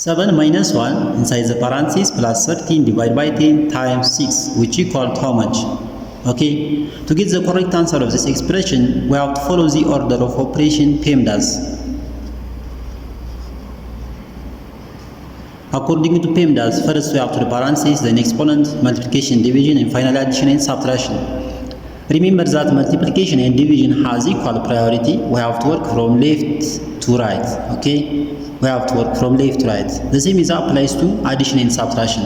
7 minus 1 inside the parentheses plus 13 divided by 10 times 6, which equal to how much? Okay, to get the correct answer of this expression, we have to follow the order of operation PEMDAS. According to PEMDAS, first we have to the parentheses, then exponent, multiplication, division, and finally addition and subtraction. Remember that multiplication and division has equal priority. We have to work from left to right. Okay, we have to work from left to right. The same is applies to addition and subtraction.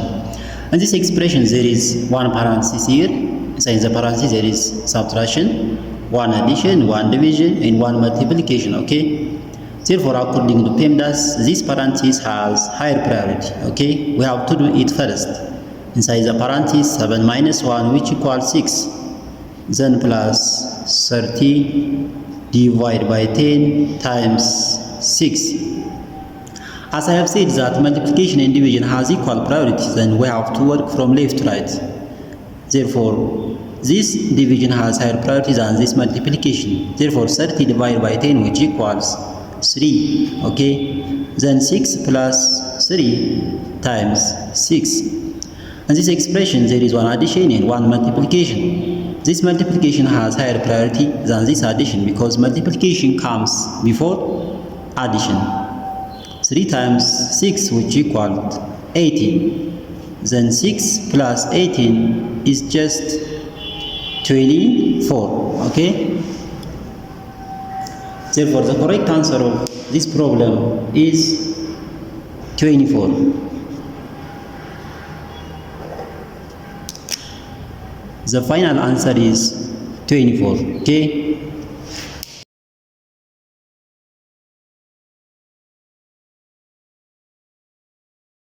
In this expression, there is one parenthesis here. Inside the parenthesis, there is subtraction, one addition, one division, and one multiplication. Okay. Therefore, according to PEMDAS, this parenthesis has higher priority. Okay, we have to do it first. Inside the parenthesis, 7 minus 1, which equals 6. Then plus 30 divided by 10 times 6. As I have said that multiplication and division has equal priority, then we have to work from left to right. Therefore, this division has higher priority than this multiplication. Therefore, 30 divided by 10, which equals 3. Okay, then 6 plus 3 times 6. In this expression, there is one addition and one multiplication. This multiplication has higher priority than this addition because multiplication comes before addition. 3 times 6, which equals 18. Then 6 plus 18 is just 24. Okay. Therefore, the correct answer of this problem is 24. The final answer is 24. Okay.